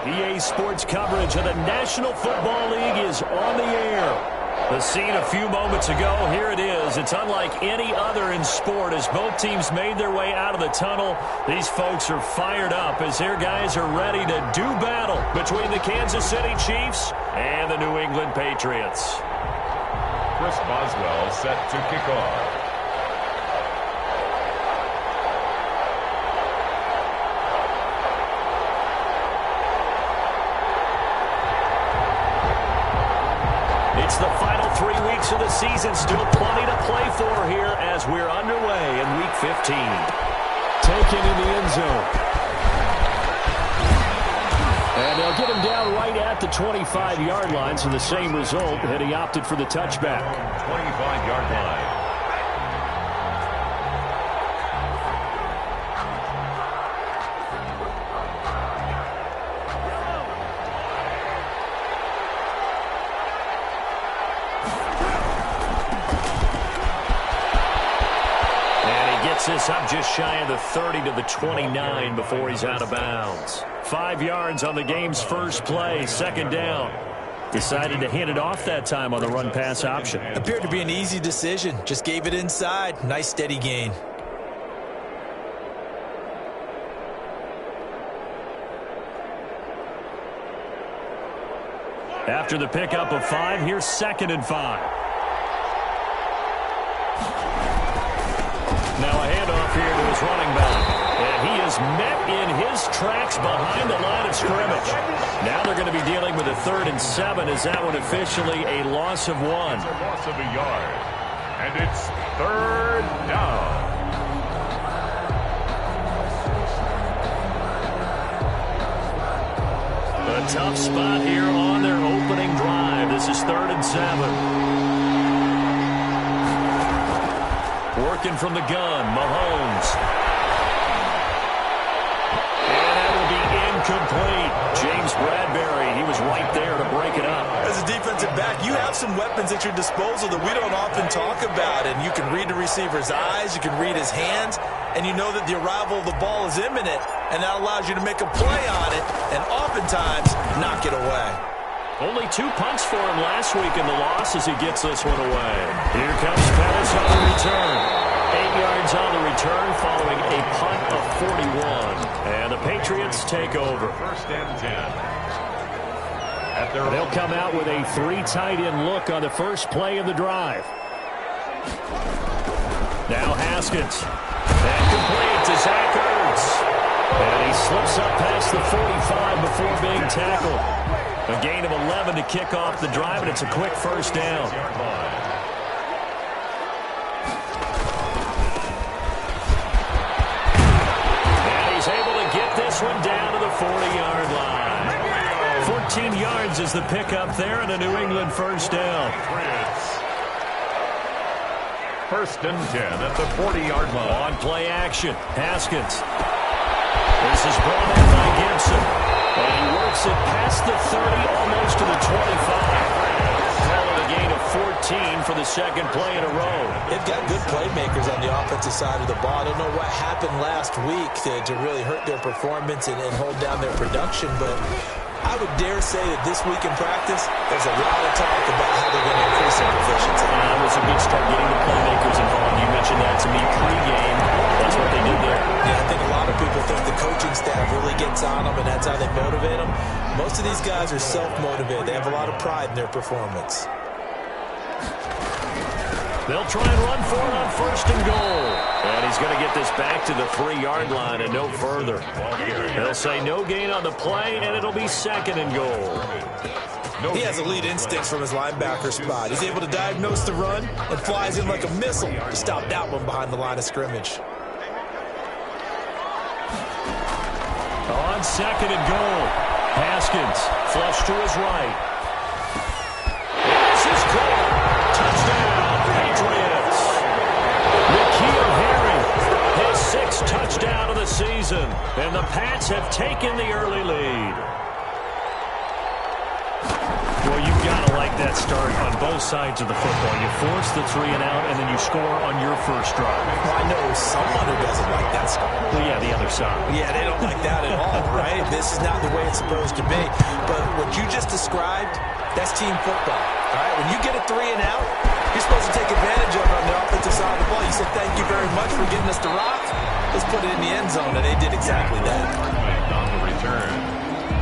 EA Sports coverage of the National Football League is on the air. The scene a few moments ago, here it is. It's unlike any other in sport as both teams made their way out of the tunnel. These folks are fired up as their guys are ready to do battle between the Kansas City Chiefs and the New England Patriots. Chris Boswell set to kick off. It's the final 3 weeks of the season. Still plenty to play for here as we're underway in Week 15. Taken in the end zone. And they'll get him down right at the 25-yard line, so the same result, and he opted for the touchback. 25-yard line. This up just shy of the 30 to the 29 before he's out of bounds. 5 yards on the game's first play, second down. Decided to hand it off that time on the run-pass option. Appeared to be an easy decision. Just gave it inside. Nice steady gain. After the pickup of 5, here's 2nd and 5. Now a handoff here to his running back. And he is met in his tracks behind the line of scrimmage. Now they're going to be dealing with a 3rd and 7. Is that one officially a loss of 1? It's a loss of a yard. And it's 3rd down. A tough spot here on their opening drive. This is 3rd and 7. Working from the gun, Mahomes. And that will be incomplete. James Bradbury, he was right there to break it up. As a defensive back, you have some weapons at your disposal that we don't often talk about. And you can read the receiver's eyes, you can read his hands, and you know that the arrival of the ball is imminent. And that allows you to make a play on it and oftentimes knock it away. Only 2 punts for him last week in the loss as he gets this one away. Here comes Pettis on the return. 8 yards on the return following a punt of 41. And the Patriots take over. 1st and 10. They'll come out with a 3 tight end look on the first play of the drive. Now Haskins. And complete to Zach Ertz. And he slips up past the 45 before being tackled. A gain of 11 to kick off the drive, and it's a quick first down. And he's able to get this one down to the 40-yard line. 14 yards is the pickup there, and a New England first down. 1st and 10 at the 40-yard line. On play action, Haskins. This is brought in by Gibson. And he works it past the 30, almost to the 25. Call it a gain of 14 for the 2nd play in a row. They've got good playmakers on the offensive side of the ball. I don't know what happened last week to really hurt their performance and hold down their production, but I would dare say that this week in practice, there's a lot of talk about how they're going to increase their efficiency. It was a good start getting the playmakers involved. You mentioned that to me pregame. That's what they did there. Yeah, I think a lot of people think the coaching staff really gets on them, and that's how they motivate them. Most of these guys are self-motivated. They have a lot of pride in their performance. They'll try and run for it on 1st and goal. And he's going to get this back to the 3-yard line and no further. They'll say no gain on the play, and it'll be 2nd and goal. He has elite instincts from his linebacker spot. He's able to diagnose the run and flies in like a missile to stop that one behind the line of scrimmage. On 2nd and goal, Haskins flush to his right. This is caught. Touchdown, Patriots. N'Keal Harry, his 6th touchdown of the season, and the Pats have taken the early lead. Well, you've got to like that start on both sides of the football. You force the 3 and out, and then you score on your first drive. Well, I know someone who doesn't like that start. Well, yeah, the other side. Yeah, they don't like that at all, right? This is not the way it's supposed to be. But what you just described, that's team football, all right? When you get a 3 and out, you're supposed to take advantage of it on the offensive side of the ball. You said, thank you very much for getting us to rock. Let's put it in the end zone, and they did exactly that. On the return,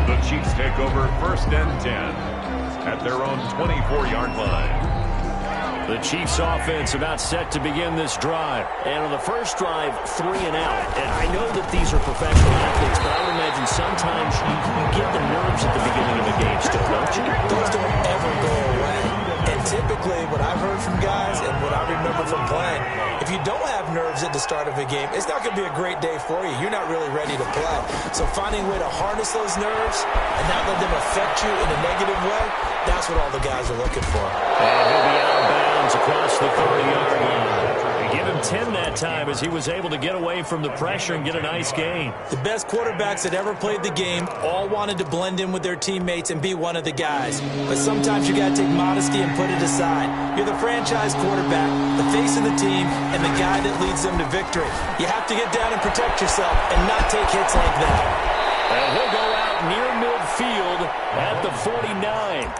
the Chiefs take over 1st and 10 at their own 24-yard line. The Chiefs offense about set to begin this drive. And on the first drive, 3 and out. And I know that these are professional athletes, but I would imagine sometimes you get the nerves at the beginning of a game still, don't you? Those don't ever go away. And typically, what I've heard from guys and what I remember from playing, if you don't have nerves at the start of a game, it's not going to be a great day for you. You're not really ready to play. So finding a way to harness those nerves and not let them affect you in a negative way, that's what all the guys are looking for. And he'll be out of bounds across the 30-yard line. They give him 10 that time as he was able to get away from the pressure and get a nice gain. The best quarterbacks that ever played the game all wanted to blend in with their teammates and be one of the guys. But sometimes you got to take modesty and put it aside. You're the franchise quarterback, the face of the team, and the guy that leads them to victory. You have to get down and protect yourself and not take hits like that. And he'll go out near midfield at the 49.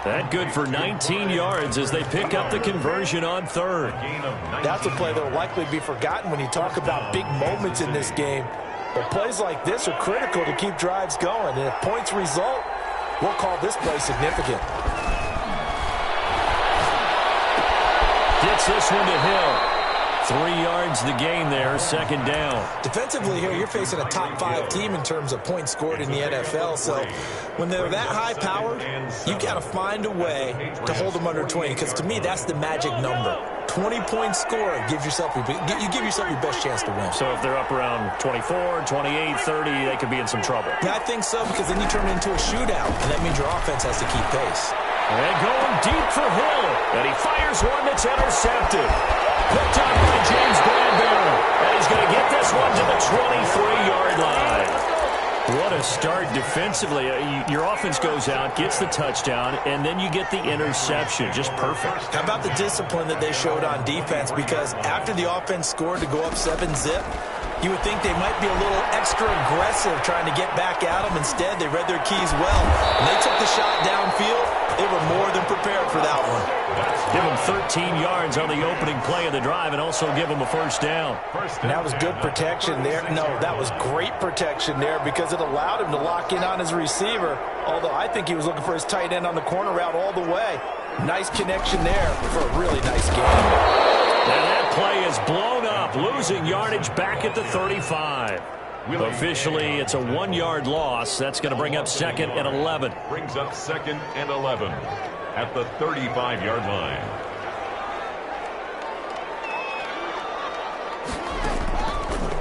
That good for 19 yards as they pick up the conversion on 3rd. That's a play that will likely be forgotten when you talk about big moments in this game. But plays like this are critical to keep drives going. And if points result, we'll call this play significant. Gets this one to Hill. 3 yards the gain there, 2nd down. Defensively here, you're facing a top 5 team in terms of points scored in the NFL. So when they're that high-powered, you got to find a way to hold them under 20. Because to me, that's the magic number. 20-point score gives yourself you give yourself your best chance to win. So if they're up around 24, 28, 30, they could be in some trouble. Yeah, I think so, because then you turn it into a shootout, and that means your offense has to keep pace. And going deep for Hill, and he fires one that's intercepted. Picked up by James Bradbury, and he's going to get this one to the 23-yard line. What a start defensively. Your offense goes out, gets the touchdown, and then you get the interception. Just perfect. How about the discipline that they showed on defense? Because after the offense scored to go up 7-zip, you would think they might be a little extra aggressive trying to get back at them. Instead, they read their keys well. When they took the shot downfield, they were more than prepared for that one. Give them 13 yards on the opening play of the drive and also give them a 1st down. And that was good protection there. No, that was great protection there because it allowed him to lock in on his receiver, although I think he was looking for his tight end on the corner route all the way. Nice connection there for a really nice game. And that play is blown up, losing yardage back at the 35. Officially, it's a 1-yard loss. That's going to bring up 2nd and 11. Brings up 2nd and 11 at the 35-yard line.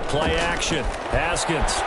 Play action. Haskins.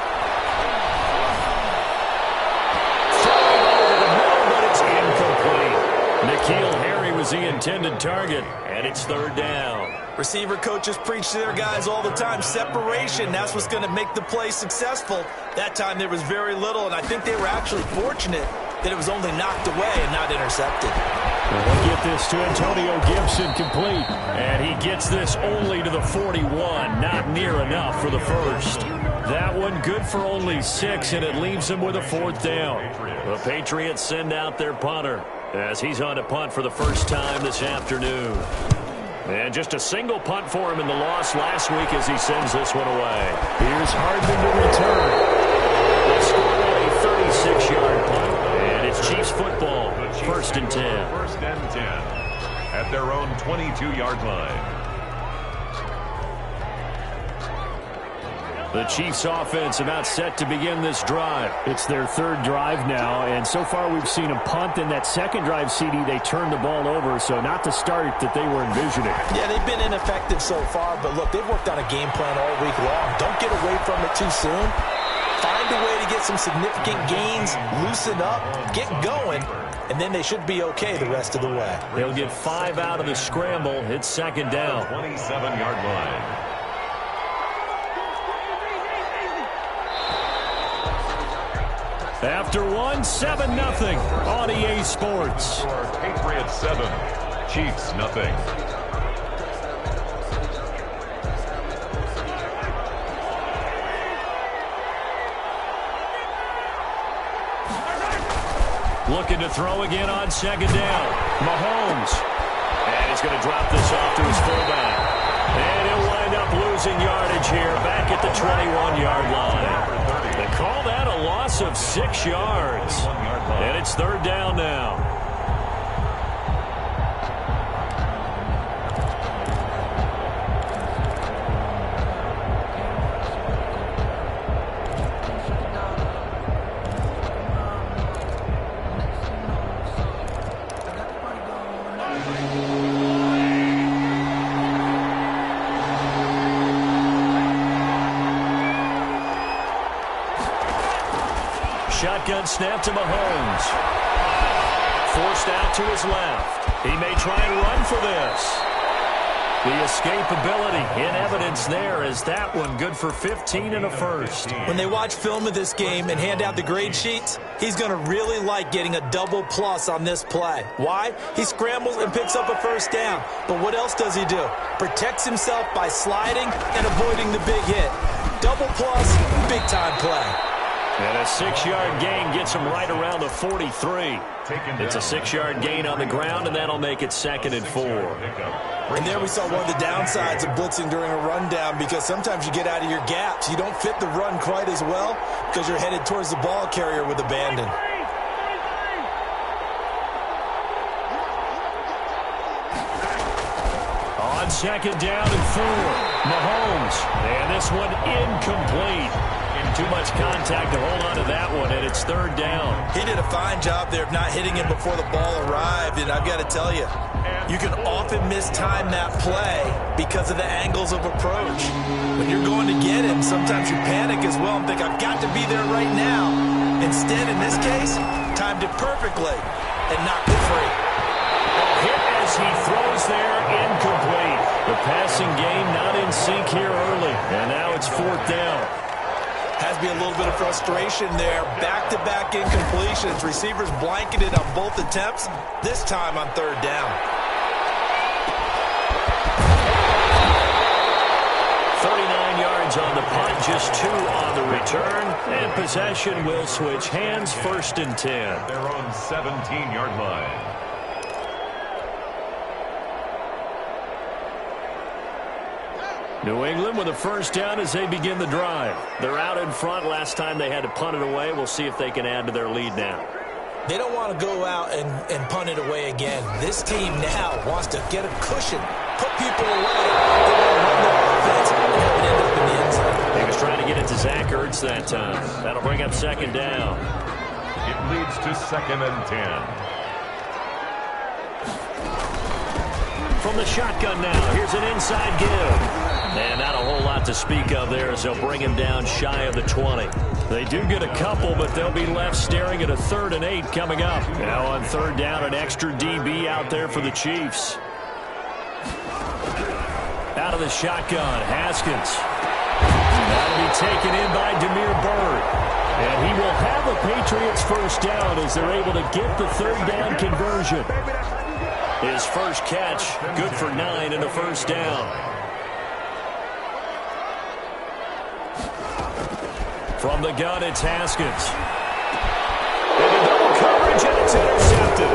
N'Keal Harry was the intended target, and it's 3rd down. Receiver coaches preach to their guys all the time. Separation, that's what's going to make the play successful. That time there was very little, and I think they were actually fortunate that it was only knocked away and not intercepted. We'll get this to Antonio Gibson complete, and he gets this only to the 41. Not near enough for the 1st. That one good for only 6, and it leaves him with a 4th down. The Patriots send out their punter as he's on to punt for the first time this afternoon. And just a single punt for him in the loss last week as he sends this one away. Here's Hardman to return. They scored on a 36-yard punt, and it's Chiefs football, 1st and 10. 1st and 10 at their own 22-yard line. The Chiefs offense about set to begin this drive. It's their 3rd drive now, and so far we've seen a punt. In that 2nd drive, CD, they turned the ball over, so not the start that they were envisioning. Yeah, they've been ineffective so far, but look, they've worked on a game plan all week long. Don't get away from it too soon. Find a way to get some significant gains, loosen up, get going, and then they should be okay the rest of the way. They'll get 5 out of the scramble. It's 2nd down. 27-yard line. After one, 7-0 on EA Sports. Patriots 7, Chiefs nothing. Looking to throw again on second down. Mahomes. And he's going to drop this off to his fullback. And he'll wind up losing yardage here back at the 21-yard line. They call that a loss of 6 yards. And it's third down now. Shotgun snap to Mahomes. Forced out to his left. He may try and run for this. The escapability in evidence there as that one good for 15 and a first. When they watch film of this game and hand out the grade sheets, he's going to really like getting a double plus on this play. Why? He scrambles and picks up a first down. But what else does he do? Protects himself by sliding and avoiding the big hit. Double plus, big-time play. And a 6-yard gain gets him right around the 43. It's a 6-yard gain on the ground, and that'll make it 2nd and 4. And there we saw one of the downsides of blitzing during a rundown, because sometimes you get out of your gaps. You don't fit the run quite as well because you're headed towards the ball carrier with abandon. On second down and 4, Mahomes. And this one incomplete. Too much contact to hold on to that one, and it's third down. He did a fine job there of not hitting him before the ball arrived, and I've got to tell you, you can often mistime that play because of the angles of approach. When you're going to get him, sometimes you panic as well and think, I've got to be there right now. Instead, in this case, timed it perfectly and knocked it free. Hit as he throws there, incomplete. The passing game not in sync here early, and now it's fourth down. Has to be a little bit of frustration there. Back-to-back incompletions. Receivers blanketed on both attempts, this time on third down. 39 yards on the punt, just 2 on the return. And possession will switch hands, 1st and 10. They're on 17-yard line. New England with a first down as they begin the drive. They're out in front. Last time they had to punt it away. We'll see if they can add to their lead now. They don't want to go out and punt it away again. This team now wants to get a cushion, put people away. They want to run their offense and have it end up in the end zone. He was trying to get it to Zach Ertz that time. That'll bring up second down. It leads to 2nd and 10. From the shotgun now, here's an inside give. And not a whole lot to speak of there as they'll bring him down shy of the 20. They do get a couple, but they'll be left staring at a 3rd and 8 coming up. Now on third down, an extra DB out there for the Chiefs. Out of the shotgun, Haskins. That'll be taken in by Demir Bird. And he will have the Patriots first down as they're able to get the third down conversion. His first catch, good for 9 and a first down. From the gun, it's Haskins. Into double coverage, and it's intercepted.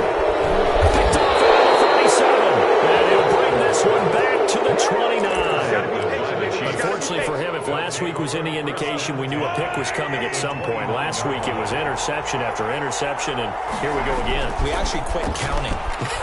Picked off at the 37. And he'll bring this one back to the 29. Unfortunately for him, if last week was any indication, we knew a pick was coming at some point. Last week it was interception after interception, and here we go again. We actually quit counting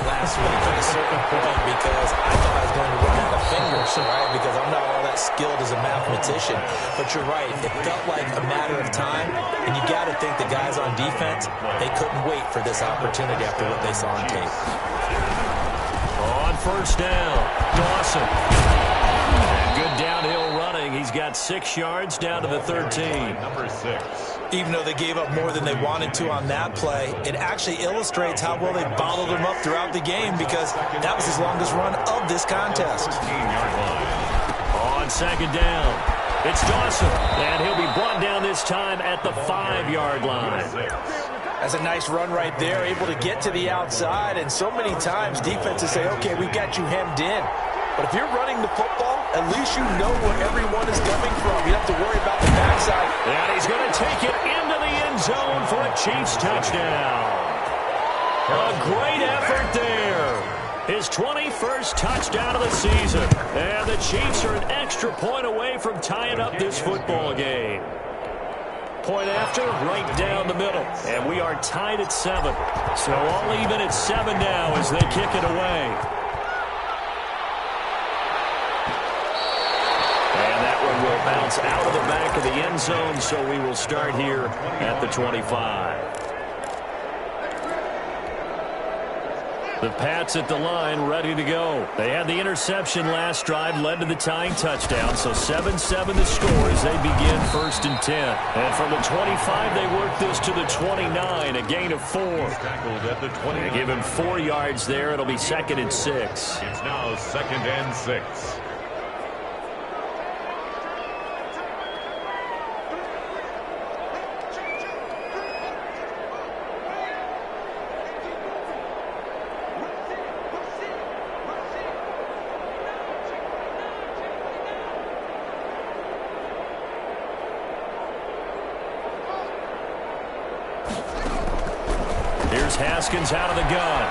last week at a certain point because I thought I was going to run out of fingers, right? Because I'm not all that skilled as a mathematician. But you're right. It felt like a matter of time, and you got to think the guys on defense, they couldn't wait for this opportunity after what they saw on tape. On first down, Dawson. Good downhill running. He's got 6 yards down to the 13. Number 6. Even though they gave up more than they wanted to on that play, it actually illustrates how well they bottled him up throughout the game because that was his longest run of this contest. 14-yard line. On second down, it's Dawson, and he'll be brought down this time at the 5-yard line. That's a nice run right there, able to get to the outside. And so many times defenses say, okay, we've got you hemmed in. But if you're running the football, at least you know where everyone is coming from. You don't have to worry about the backside. And he's going to take it into the end zone for a Chiefs touchdown. A great effort there. His 21st touchdown of the season. And the Chiefs are an extra point away from tying up this football game. Point after, right down the middle. And we are tied at 7. So all even at 7 now as they kick it away. And that one will bounce out of the back of the end zone, so we will start here at the 25. The Pats at the line, ready to go. They had the interception last drive, led to the tying touchdown. So 7-7 the score as they begin 1st and 10. And from the 25, they work this to the 29, a gain of 4. Tackled at the 20. They give him 4 yards there. It'll be 2nd and 6. It's now 2nd and 6. Haskins out of the gun.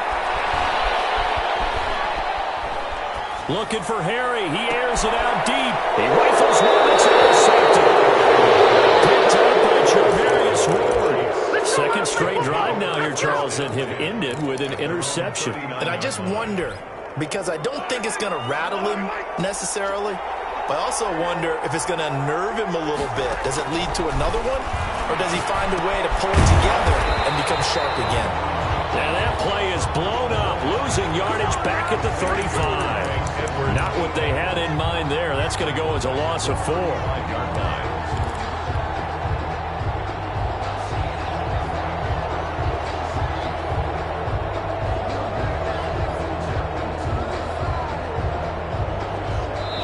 Looking for Harry. He airs it out deep. He rifles one. It's intercepted. Picked up by Charvarius Ward. 2nd straight drive now here, Charles, that have ended with an interception. And I just wonder, because I don't think it's going to rattle him necessarily, but I also wonder if it's going to unnerve him a little bit. Does it lead to another one? Or does he find a way to pull it together and become sharp again? And that play is blown up, losing yardage back at the 35. Not what they had in mind there. That's going to go as a loss of 4. 5-yard line.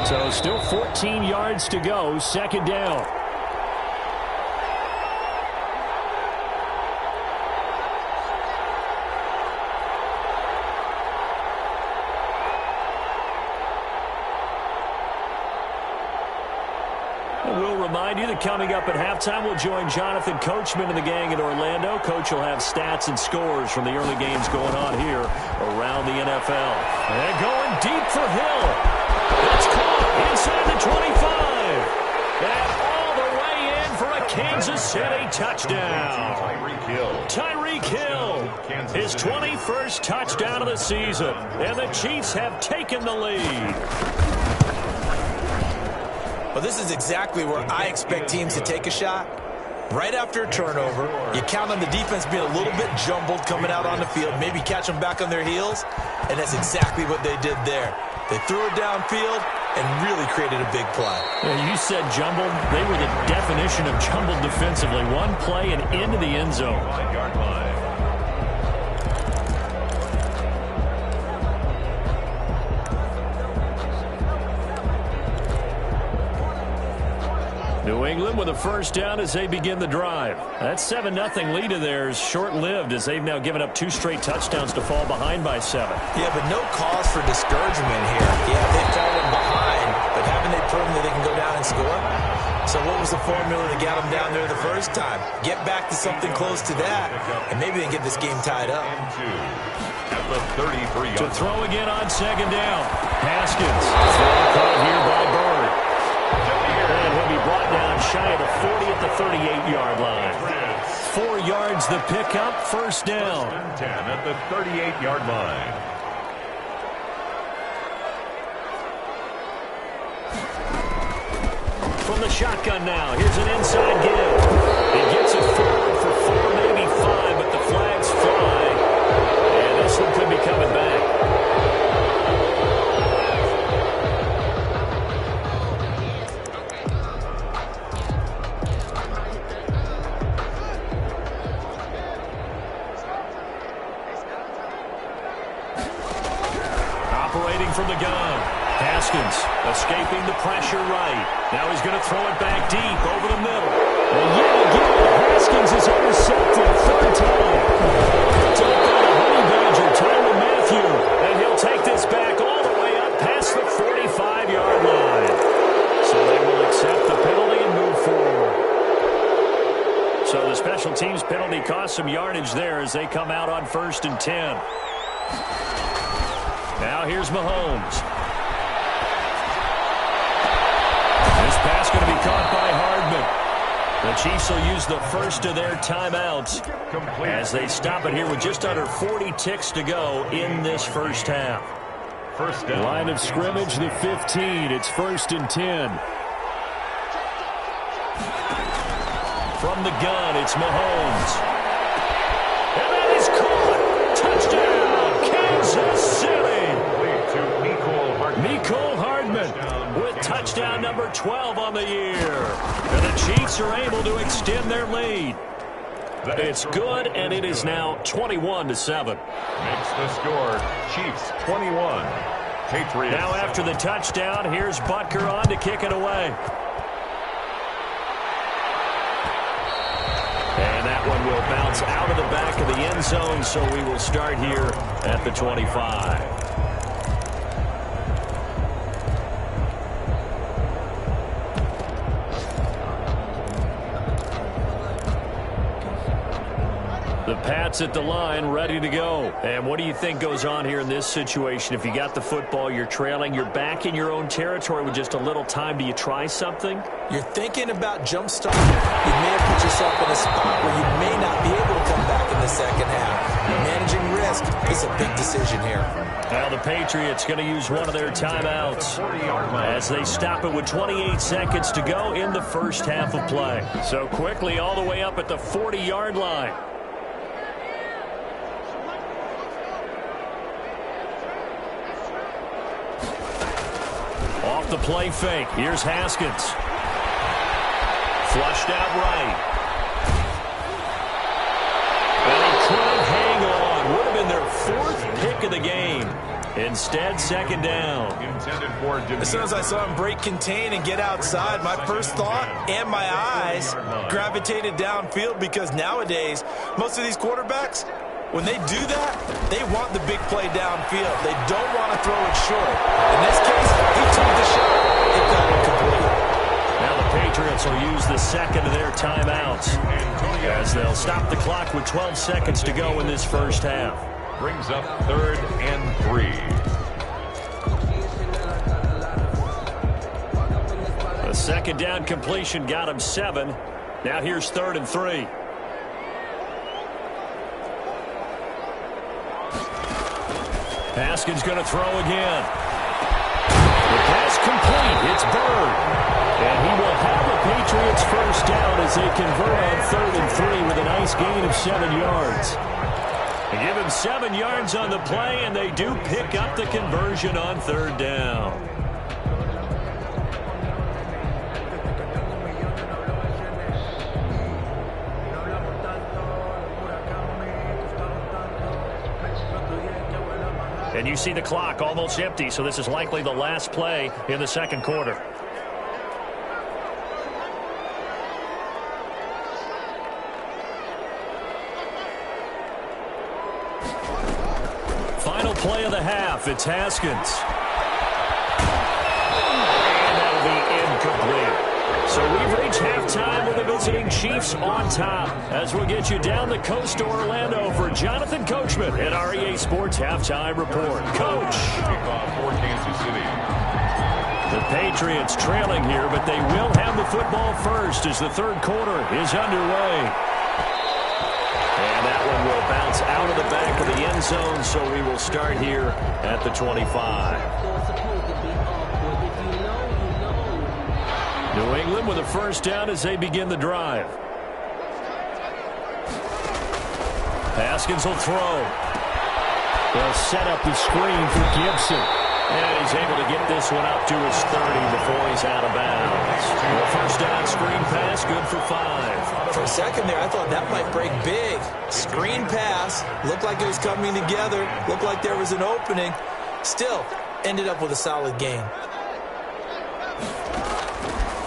So still 14 yards to go, 2nd down. Remind you that coming up at halftime, we'll join Jonathan Coachman and the gang in Orlando. Coach will have stats and scores from the early games going on here around the NFL. And going deep for Hill. It's caught inside the 25. And all the way in for a Kansas City touchdown. Tyreek Hill. His 21st touchdown of the season. And the Chiefs have taken the lead. Well, this is exactly where I expect teams to take a shot. Right after a turnover, you count on the defense being a little bit jumbled coming out on the field, maybe catch them back on their heels, and that's exactly what they did there. They threw it downfield and really created a big play. Yeah, you said jumbled. They were the definition of jumbled defensively. One play and into the end zone. 5-yard line. New England with a 1st down as they begin the drive. That 7-0 lead of theirs short-lived as they've now given up 2 straight touchdowns to fall behind by 7. Yeah, but no cause for discouragement here. Yeah, they've fallen behind, but haven't they proven that they can go down and score? So what was the formula to get them down there the first time? Get back to something close to that, and maybe they can get this game tied up. At the 33-yard To throw again on 2nd down. Haskins. Throw caught here by Bird. And he'll be brought down shy of the 40 at the 38-yard line. 4 yards the pickup, 1st down. 10 at the 38-yard line. From the shotgun now, here's an inside give. He gets it forward for 4, maybe 5, but the flags fly. And this one could be coming back. From the gun. Haskins escaping the pressure right. Now he's going to throw it back deep over the middle. And yet again, Haskins is intercepted. Third time. Take that, Honey Badger, Tyrann Mathieu. And he'll take this back all the way up past the 45-yard line. So they will accept the penalty and move forward. So the special teams penalty cost some yardage there as they come out on 1st and 10. Now here's Mahomes. This pass going to be caught by Hardman. The Chiefs will use the first of their timeouts as they stop it here with just under 40 ticks to go in this first half. First down. Line of scrimmage, the 15. It's 1st and 10. From the gun, it's Mahomes. And that is caught. Touchdown, Kansas City. Mecole Hardman with touchdown number 12 on the year. And the Chiefs are able to extend their lead. It's good, and it is now 21-7. Makes the score Chiefs 21. Patriots. Now after the touchdown, here's Butker on to kick it away. And that one will bounce out of the back of the end zone, so we will start here at the 25. The Pats at the line, ready to go. And what do you think goes on here in this situation? If you got the football, you're trailing, you're back in your own territory with just a little time. Do you try something? You're thinking about jump starting. You may have put yourself in a spot where you may not be able to come back in the second half. Managing risk is a big decision here. Now the Patriots going to use one of their timeouts as they stop it with 28 seconds to go in the first half of play. So quickly all the way up at the 40-yard line. Off the play fake. Here's Haskins. Flushed out right. And he couldn't hang on. Would have been their 4th pick of the game. Instead, second down. As soon as I saw him break contain and get outside, my first thought and my eyes gravitated downfield, because nowadays, most of these quarterbacks, when they do that, they want the big play downfield. They don't want to throw it short. In this case, he took the shot. It got incomplete. Now the Patriots will use the second of their timeouts as they'll stop the clock with 12 seconds to go in this first half. Brings up 3rd and 3. The second down completion got him 7. Now here's 3rd and 3. Haskins going to throw again. The pass complete. It's Bird. And he will have the Patriots first down as they convert on 3rd and 3 with a nice gain of 7 yards. They give him 7 yards on the play, and they do pick up the conversion on 3rd down. And you see the clock almost empty, so this is likely the last play in the second quarter. Final play of the half. It's Haskins. And that'll be incomplete. So we've reached halftime with the visiting Chiefs on top as we'll get you down the coast to Orlando for Jonathan Coachman at REA Sports Halftime Report. Coach. For Kansas City. The Patriots trailing here, but they will have the football first as the third quarter is underway. And that one will bounce out of the back of the end zone, so we will start here at the 25. New England with a first down as they begin the drive. Haskins will throw. They'll set up the screen for Gibson. And he's able to get this one up to his 30 before he's out of bounds. The first down screen pass, good for 5. For a second there, I thought that might break big. Screen pass, looked like it was coming together, looked like there was an opening. Still, ended up with a solid gain.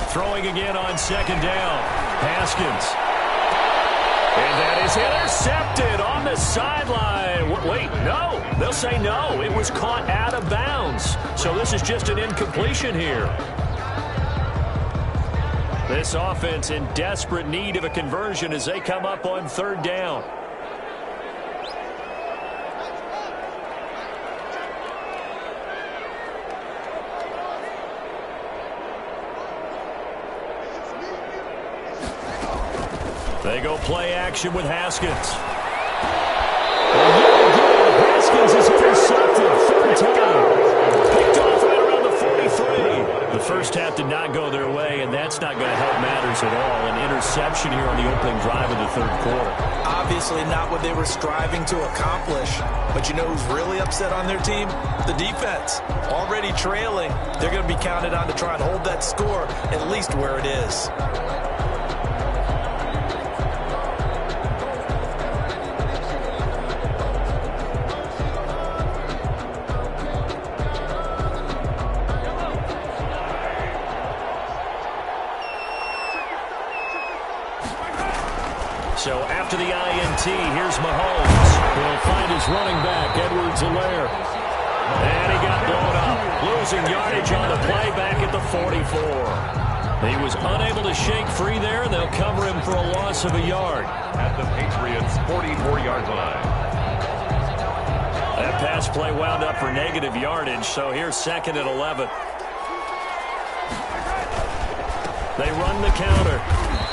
Throwing again on second down. Haskins. And that is intercepted on the sideline. Wait, no. They'll say no. It was caught out of bounds. So this is just an incompletion here. This offense in desperate need of a conversion as they come up on third down. They go play action with Haskins. Haskins is intercepted. Third time. Picked off right around the 43. The first half did not go their way, and that's not going to help matters at all. An interception here on the opening drive of the third quarter. Obviously not what they were striving to accomplish. But you know who's really upset on their team? The defense. Already trailing. They're going to be counted on to try and hold that score at least where it is. So after the INT, here's Mahomes. He'll find his running back, Edwards-Helaire. And he got blown up. Losing yardage on the play back at the 44. He was unable to shake free there, and they'll cover him for a loss of a yard. At the Patriots' 44-yard line. That pass play wound up for negative yardage, so here's second and 11. They run the counter.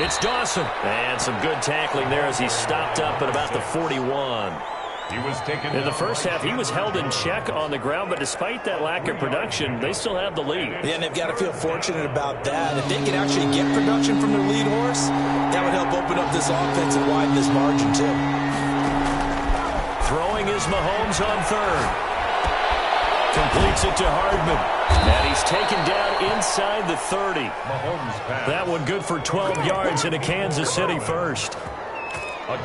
It's Dawson. And some good tackling there as he stopped up at about the 41. He was taken in the first half. He was held in check on the ground, but despite that lack of production, they still have the lead. Yeah, and they've got to feel fortunate about that. If they can actually get production from their lead horse, that would help open up this offense and widen this margin, too. Throwing is Mahomes on third. Completes it to Hardman. And he's taken down inside the 30. That one good for 12 yards into Kansas City first.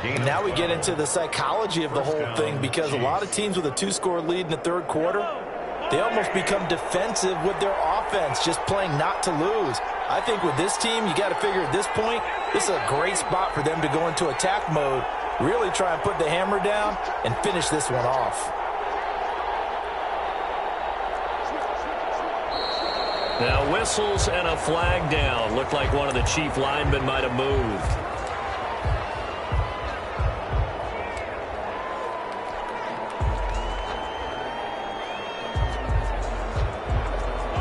And now we get into the psychology of the whole thing, because a lot of teams with a two-score lead in the third quarter, they almost become defensive with their offense, just playing not to lose. I think with this team, you got to figure at this point, this is a great spot for them to go into attack mode, really try and put the hammer down and finish this one off. Now whistles and a flag down. Looked like one of the chief linemen might have moved.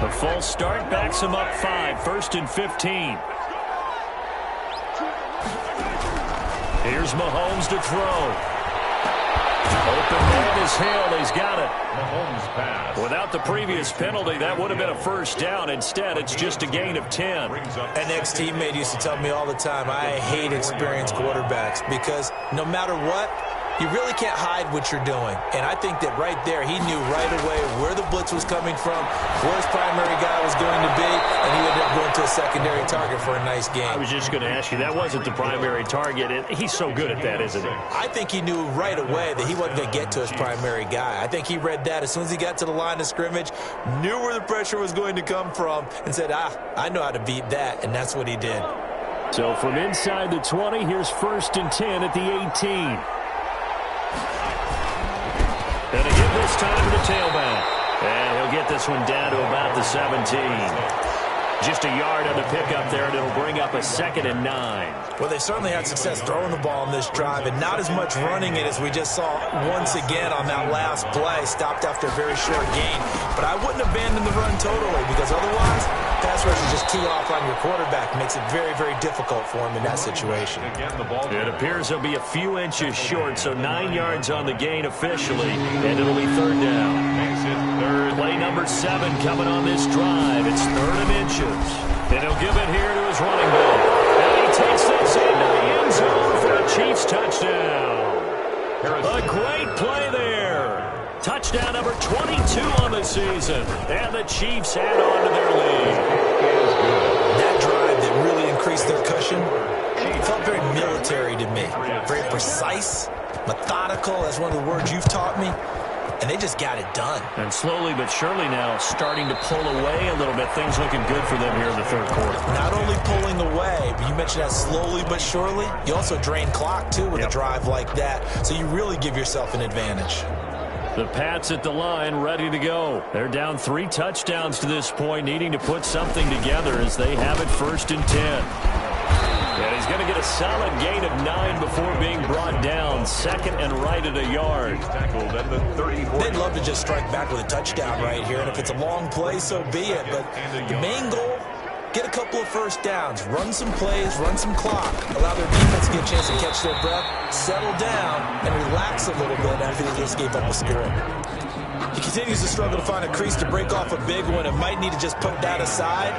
The false start backs him up 5, first and 15. Here's Mahomes to throw. Open man is Hill. He's got it. Mahomes pass. Without the previous penalty, that would have been a first down. Instead, it's just a gain of 10. An ex-teammate used to tell me all the time, I hate experienced quarterbacks, because no matter what, you really can't hide what you're doing. And I think that right there, he knew right away where the blitz was coming from, where his primary guy was going to be, and he ended up going to a secondary target for a nice game. I was just going to ask you, that wasn't the primary target. He's so good at that, isn't he? I think he knew right away that he wasn't going to get to his primary guy. I think he read that as soon as he got to the line of scrimmage, knew where the pressure was going to come from, and said, I know how to beat that, and that's what he did. So from inside the 20, here's first and 10 at the 18. And a hit this time to the tailback. And he'll get this one down to about the 17. Just a yard on the pickup there, and it'll bring up a second and 9. Well, they certainly had success throwing the ball in this drive, and not as much running it as we just saw once again on that last play. Stopped after a very short gain. But I wouldn't abandon the run totally, because otherwise, pass rush is just tee off on your quarterback. Makes it very, very difficult for him in that situation. It appears they'll be a few inches short, so 9 yards on the gain officially, and it'll be third down. Play number 7 coming on this drive. It's third and inches. And he'll give it here to his running back. And he takes this into the end zone for a Chiefs touchdown. A great play there. Touchdown number 22 on the season. And the Chiefs add on to their lead. That drive that really increased their cushion, it felt very military to me. Very precise, methodical. That's one of the words you've taught me. and they just got it done. And slowly but surely now starting to pull away a little bit. Things looking good for them here in the third quarter. Not only pulling away, but you mentioned that slowly but surely. You also drain clock, too, with a drive like that. So you really give yourself an advantage. The Pats at the line, ready to go. They're down 3 touchdowns to this point, needing to put something together as they have it 1st and 10. And he's going to get a solid gain of 9 before being brought down. 2nd and right at a yard. Tackled at the 34. They'd love to just strike back with a touchdown right here, and if it's a long play, so be it. But the main goal, get a couple of first downs, run some plays, run some clock, allow their defense to get a chance to catch their breath, settle down, and relax a little bit after they just gave up a score. He continues to struggle to find a crease to break off a big one and might need to just put that aside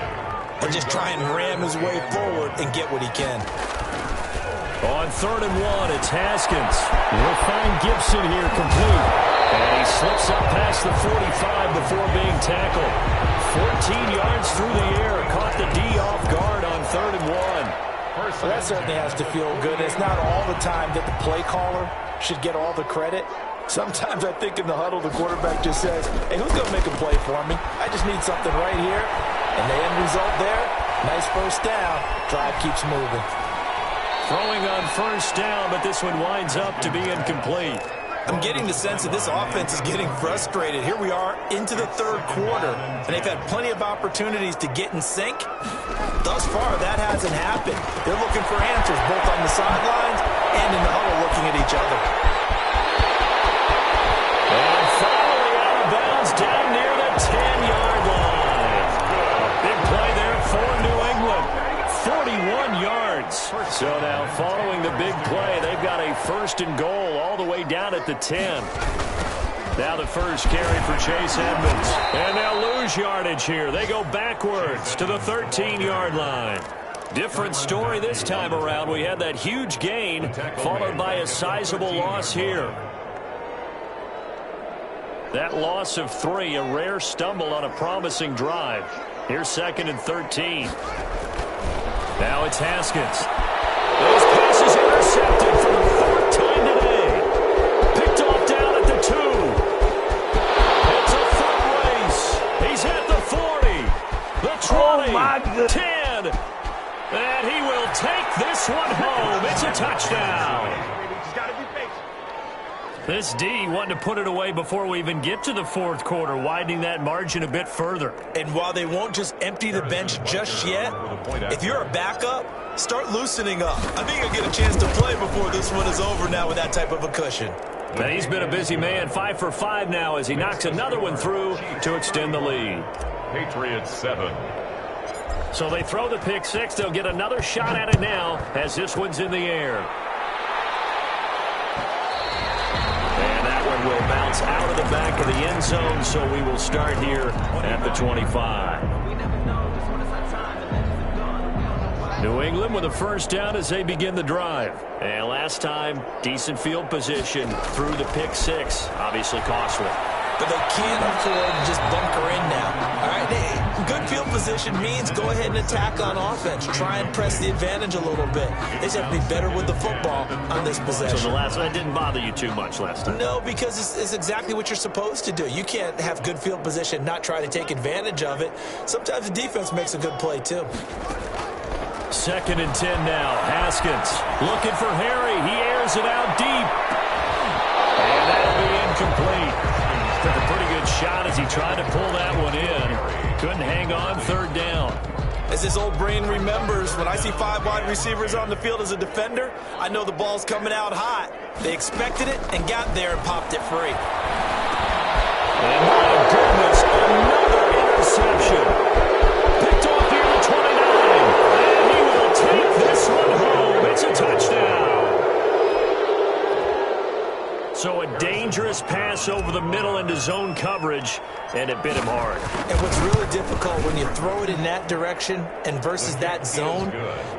and just try and ram his way forward and get what he can. On 3rd and 1, it's Haskins. We'll find Gibson here complete. And he slips up past the 45 before being tackled. 14 yards through the air. Caught the D off guard on 3rd and 1. Well, that certainly has to feel good. It's not all the time that the play caller should get all the credit. Sometimes I think in the huddle, the quarterback just says, hey, who's going to make a play for me? I just need something right here. And the end result there, nice first down. Drive keeps moving. Throwing on 1st down, but this one winds up to be incomplete. I'm getting the sense that this offense is getting frustrated. Here we are into the 3rd quarter, and they've had plenty of opportunities to get in sync. Thus far, that hasn't happened. They're looking for answers both on the sidelines and in the huddle looking at each other. And finally out of bounds down near the 10-yard line. A big play there for New England. 41 yards. So now following the big play, they've got a 1st and goal all the way down at the 10. Now the first carry for Chase Edmonds. And they'll lose yardage here. They go backwards to the 13-yard line. Different story this time around. We had that huge gain followed by a sizable loss here. That loss of 3, a rare stumble on a promising drive. Here's 2nd and 13. Now it's Haskins. Those passes intercepted for the 4th time today. Picked off down at the 2. It's a foot race. He's at the 40. The 20. 10. And he will take this one home. It's a touchdown. This D wanting to put it away before we even get to the 4th quarter, widening that margin a bit further. And while they won't just empty the bench just yet, if you're a backup, start loosening up. I think you'll get a chance to play before this one is over now with that type of a cushion. And he's been a busy man, 5 for 5 now as he knocks another one through to extend the lead. Patriots 7. So they throw the pick 6. They'll get another shot at it now as this one's in the air. Will bounce out of the back of the end zone, so we will start here at the 25. New England with a 1st down as they begin the drive. And last time, decent field position through the pick 6. Obviously costly. But they can't afford to just bunker in now. All right, good field position means go ahead and attack on offense. Try and press the advantage a little bit. They just have to be better with the football on this possession. So the last one didn't bother you too much last time? No, because it's exactly what you're supposed to do. You can't have good field position, not try to take advantage of it. Sometimes the defense makes a good play, too. 2nd and 10 now. Haskins looking for Harry. He airs it out deep. And that'll be incomplete. Took a pretty good shot as he tried to pull that one in. Couldn't hang on 3rd down. As his old brain remembers, when I see 5 wide receivers on the field as a defender, I know the ball's coming out hot. They expected it and got there and popped it free. And my goodness, another interception. Picked off near the 29. And he will take this one home. It's a touchdown. So a dangerous pass over the middle into zone coverage, and it bit him hard. And what's really difficult when you throw it in that direction and versus that zone,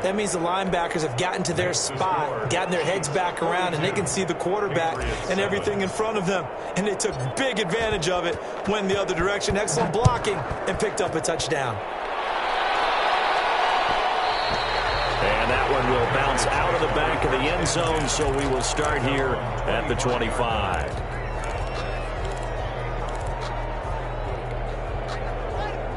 that means the linebackers have gotten to their spot, gotten their heads back around, and they can see the quarterback and everything in front of them. And they took big advantage of it, went the other direction, excellent blocking, and picked up a touchdown. And that one will bounce out of the back of the end zone, so we will start here at the 25.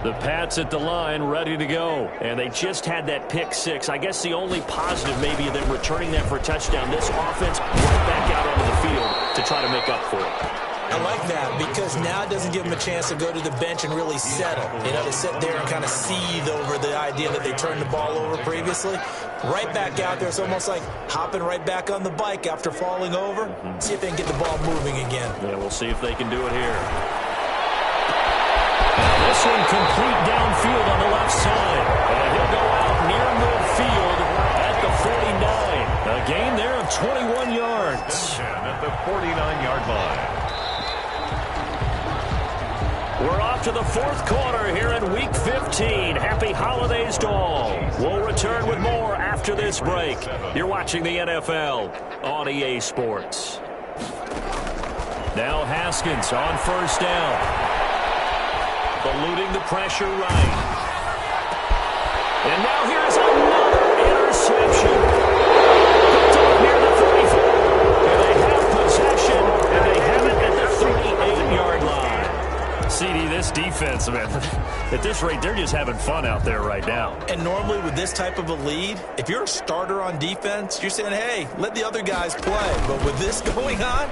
The Pats at the line, ready to go. And they just had that pick six. I guess the only positive maybe of them returning that for a touchdown. This offense right back out onto the field to try to make up for it. I like that because now it doesn't give them a chance to go to the bench and really settle. You know, to sit there and kind of seethe over the idea that they turned the ball over previously. Right back out there. It's almost like hopping right back on the bike after falling over. See if they can get the ball moving again. Yeah, we'll see if they can do it here. This one complete downfield on the left side. And he'll go out near midfield at the 49. A gain there of 21 yards. At the 49-yard line. We're off to the fourth quarter here in Week 15. Happy holidays to all. We'll return with more after this break. You're watching the NFL on EA Sports. Now Haskins on first down. Eluding the pressure right. And now here's another interception. Near the 34. And they have possession, and they have it at the 38-yard line. CD, this defense, man, at this rate, they're just having fun out there right now. And normally with this type of a lead, if you're a starter on defense, you're saying, hey, let the other guys play. But with this going on,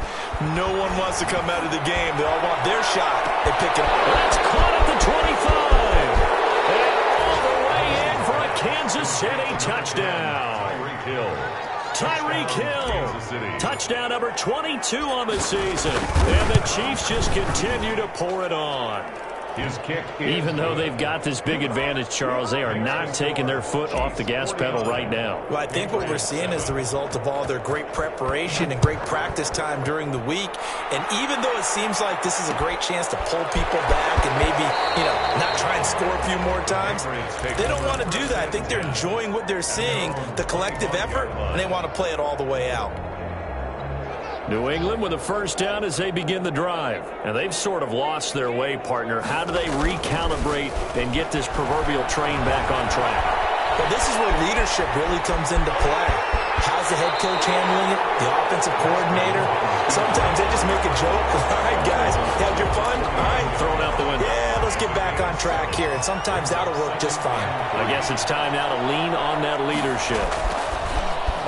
no one wants to come out of the game. They all want their shot. They pick it up. That's caught at the 25. And all the way in for a Kansas City touchdown. Tyreek Hill. Touchdown number 22 on the season. And the Chiefs just continue to pour it on. His kick. Even though they've got this big advantage, Charles, they are not taking their foot off the gas pedal right now. Well, I think what we're seeing is the result of all their great preparation and great practice time during the week. And even though it seems like this is a great chance to pull people back and maybe, not try and score a few more times, they don't want to do that. I think they're enjoying what they're seeing, the collective effort, and they want to play it all the way out. New England with a first down as they begin the drive. And they've sort of lost their way, partner. How do they recalibrate and get this proverbial train back on track? Well, this is where leadership really comes into play. How's the head coach handling it? The offensive coordinator? Sometimes they just make a joke. All right, guys, had your fun? All right. Throw it out the window. Yeah, let's get back on track here. And sometimes that'll work just fine. I guess it's time now to lean on that leadership.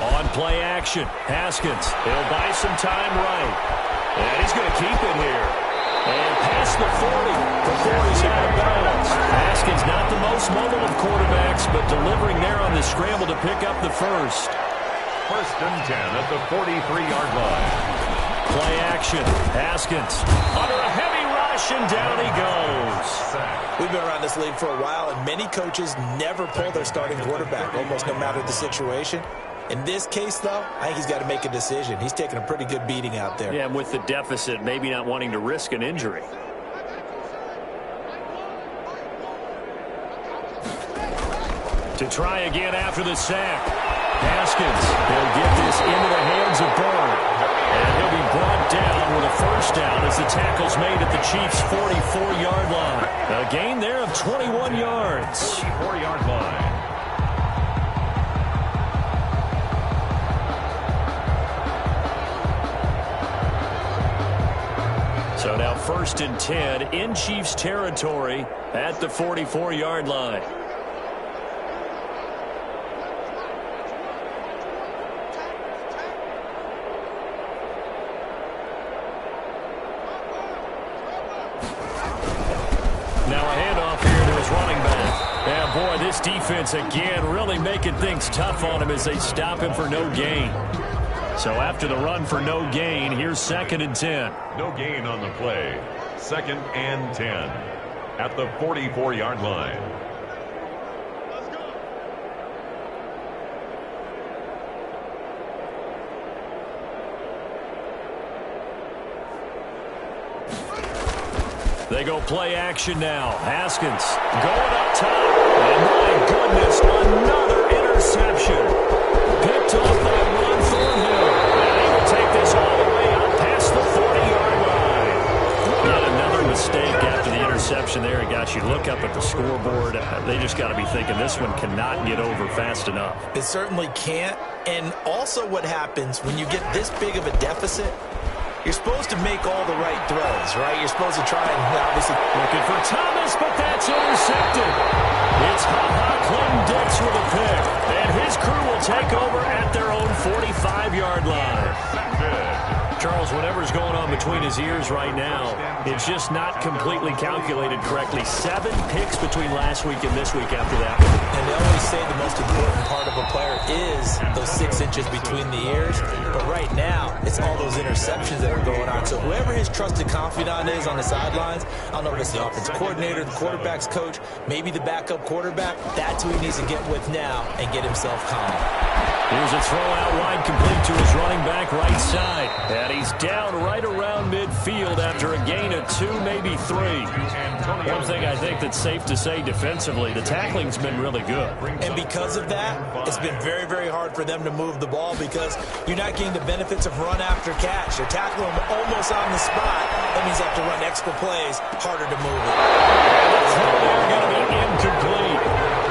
On play action, Haskins. He'll buy some time right. And he's going to keep it here. And past the 40 before he's out of bounds. Haskins not the most mobile of quarterbacks, but delivering there on the scramble to pick up the first. First and 10 at the 43-yard line. Play action, Haskins. Under a heavy rush, and down he goes. We've been around this league for a while, and many coaches never pull their starting quarterback, almost no matter the situation. In this case, though, I think he's got to make a decision. He's taking a pretty good beating out there. Yeah, and with the deficit, maybe not wanting to risk an injury. To try again after the sack. Haskins, he'll get this into the hands of Bird. And he'll be brought down with a first down as the tackle's made at the Chiefs' 44-yard line. A gain there of 21 yards. 44-yard line. So now first and 10 in Chiefs territory at the 44-yard line. Now a handoff here to his running back. Yeah, boy, this defense again really making things tough on him as they stop him for no gain. So after the run for no gain, here's second and 10. No gain on the play. Second and 10 at the 44-yard line. They go play action now. Haskins going up top. And my goodness, another interception. Picked off by Ron Thornhill. And he will take this all the way out past the 40-yard line. Yet another mistake after the interception there. It got you look up at the scoreboard. They just got to be thinking this one cannot get over fast enough. It certainly can't. And also what happens when you get this big of a deficit, You're supposed to make all the right throws, right? You're supposed to try and obviously... Looking for Thomas, but that's intercepted. It's Clinton-Dix with a pick. And his crew will take over at their own 45-yard line. Charles, whatever's going on between his ears right now, it's just not completely calculated correctly. 7 picks between last week and this week after that one. And they always say the most important part of a player is those 6 inches between the ears. But right now, it's all those interceptions that are going on. So whoever his trusted confidant is on the sidelines, I don't know if it's the offense coordinator, the quarterback's coach, maybe the backup quarterback, that's who he needs to get with now and get himself calm. Here's a throw out wide, complete to his running back right side. And he's down right around midfield after a gain of 2, maybe 3. One thing I think that's safe to say defensively, the tackling's been really good. And because of that, it's been very, very hard for them to move the ball because you're not getting the benefits of run after catch. You're tackling them almost on the spot. That means you have to run extra plays, harder to move it. They're going to be incomplete.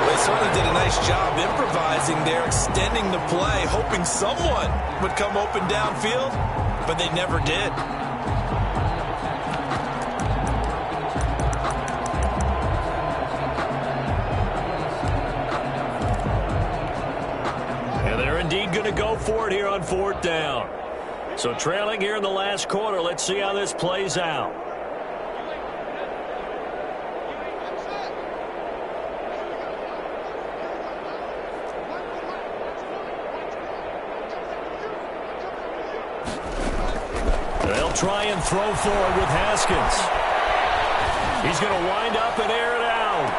They certainly did a nice job improvising there, extending the play, hoping someone would come open downfield, but they never did. And they're indeed going to go for it here on 4th down. So trailing here in the last quarter, let's see how this plays out. They'll try and throw forward with Haskins. He's going to wind up and air it out.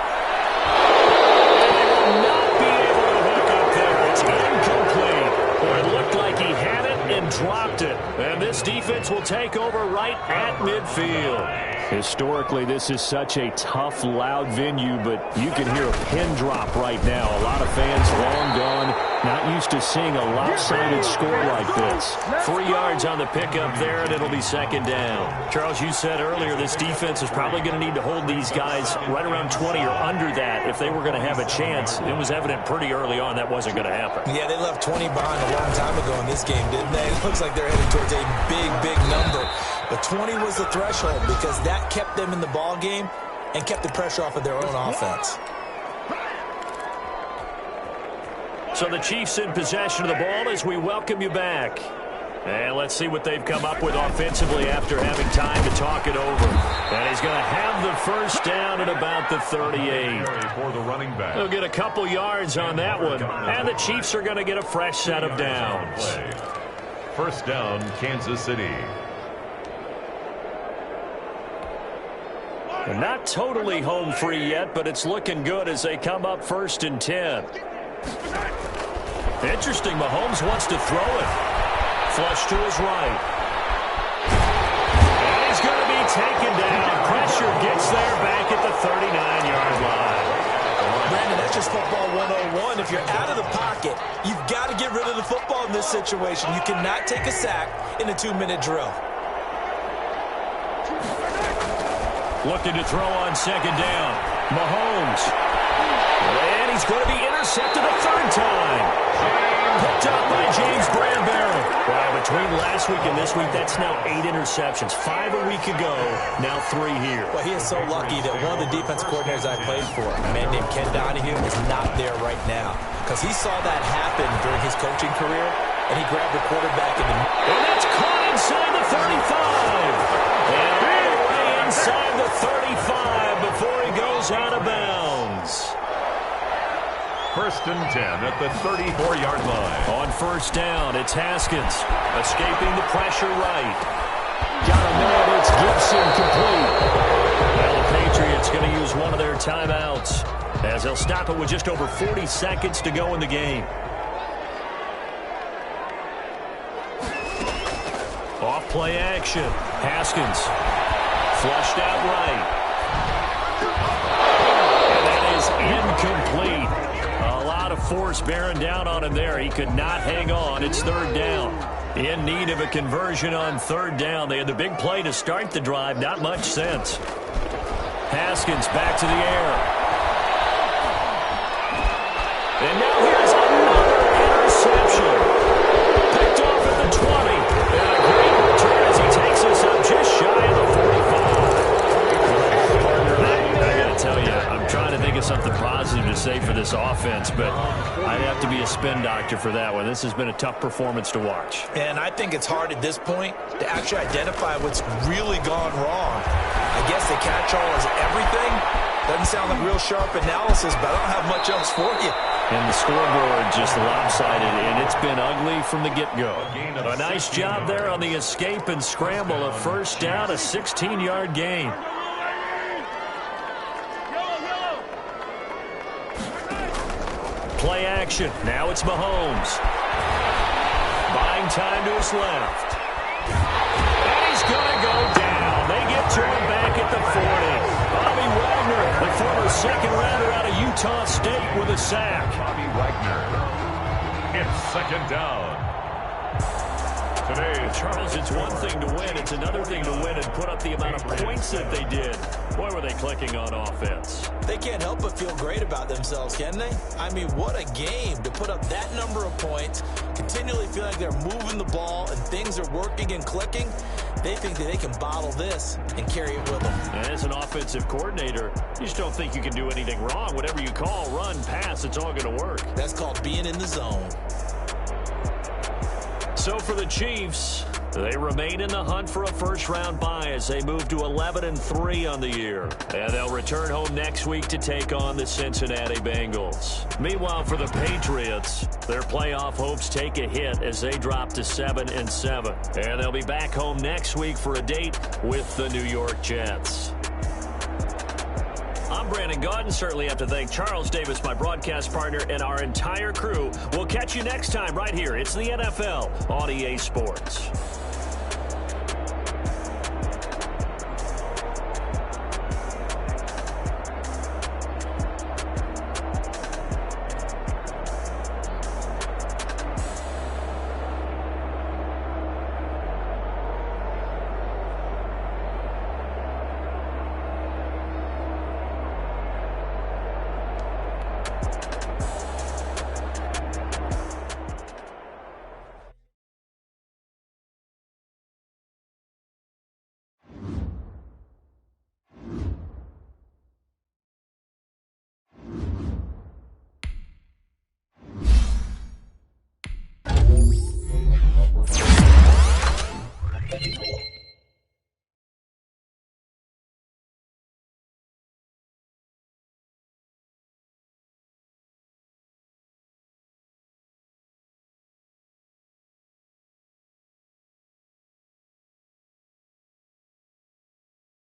And they will not be able to hook up there. It's incomplete. Or it looked like he had it and dropped it. And this defense will take over right at midfield. Historically, this is such a tough, loud venue, but you can hear a pin drop right now. A lot of fans long gone, not used to seeing a lopsided score like this. 3 yards on the pickup there, and it'll be 2nd down. Charles, you said earlier this defense is probably going to need to hold these guys right around 20 or under that if they were going to have a chance. It was evident pretty early on that wasn't going to happen. Yeah, they left 20 behind a long time ago in this game, didn't they? It looks like they're heading towards a big, big number. But 20 was the threshold because that kept them in the ball game and kept the pressure off of their own offense. So the Chiefs in possession of the ball as we welcome you back. And let's see what they've come up with offensively after having time to talk it over. And he's going to have the first down at about the 38. For the running back. They'll get a couple yards on that one. And the Chiefs are going to get a fresh set of downs. 1st down, Kansas City. They're not totally home free yet, but it's looking good as they come up 1st and 10. Interesting, Mahomes wants to throw it. Flush to his right. And he's going to be taken down. Pressure gets there back at the 39-yard line. Brandon, that's just football 101. If you're out of the pocket, you've got to get rid of the football in this situation. You cannot take a sack in a 2-minute drill. Looking to throw on 2nd down. Mahomes. And he's going to be intercepted a 3rd time. Picked up by James Bradbury. Well, between last week and this week, that's now 8 interceptions. 5 a week ago, now 3 here. Well, he is so lucky that one of the defense coordinators I played for, a man named Ken Donahue, is not there right now. Because he saw that happen during his coaching career, and he grabbed the quarterback in the... And that's caught inside the 35. And all the way inside the 35 before he goes out of bounds. 1st and 10 at the 34-yard line. On 1st down, it's Haskins escaping the pressure right. Got a man, it's Gibson complete. Well, the Patriots going to use one of their timeouts as they'll stop it with just over 40 seconds to go in the game. Off play action. Haskins flushed out right. And that is incomplete. A lot of force bearing down on him there. He could not hang on. It's 3rd down. In need of a conversion on 3rd down. They had the big play to start the drive. Not much sense. Haskins back to the air. And now here's another interception. Picked off at the 20. And a great return as he takes this offense, but I'd have to be a spin doctor for that one. This has been a tough performance to watch. And I think it's hard at this point to actually identify what's really gone wrong. I guess the catch-all is everything. Doesn't sound like real sharp analysis, but I don't have much else for you. And the scoreboard just lopsided, and it's been ugly from the get-go. A nice job there on the escape and scramble. A first down, a 16-yard gain. Play action. Now it's Mahomes. Buying time to his left. And he's going to go down. They get to him back at the 40. Bobby Wagner, the former second-rounder out of Utah State with a sack. Bobby Wagner. It's second down. Today, Charles, it's one thing to win. It's another thing to win and put up the amount of points that they did. Boy, were they clicking on offense. They can't help but feel great about themselves, can they? I mean, what a game to put up that number of points, continually feel like they're moving the ball and things are working and clicking. They think that they can bottle this and carry it with them. And as an offensive coordinator, you just don't think you can do anything wrong. Whatever you call, run, pass, it's all going to work. That's called being in the zone. So for the Chiefs, they remain in the hunt for a first-round bye as they move to 11-3 on the year. And they'll return home next week to take on the Cincinnati Bengals. Meanwhile, for the Patriots, their playoff hopes take a hit as they drop to 7-7. And they'll be back home next week for a date with the New York Jets. I'm Brandon Gaudin. Certainly have to thank Charles Davis, my broadcast partner, and our entire crew. We'll catch you next time right here. It's the NFL on EA Sports.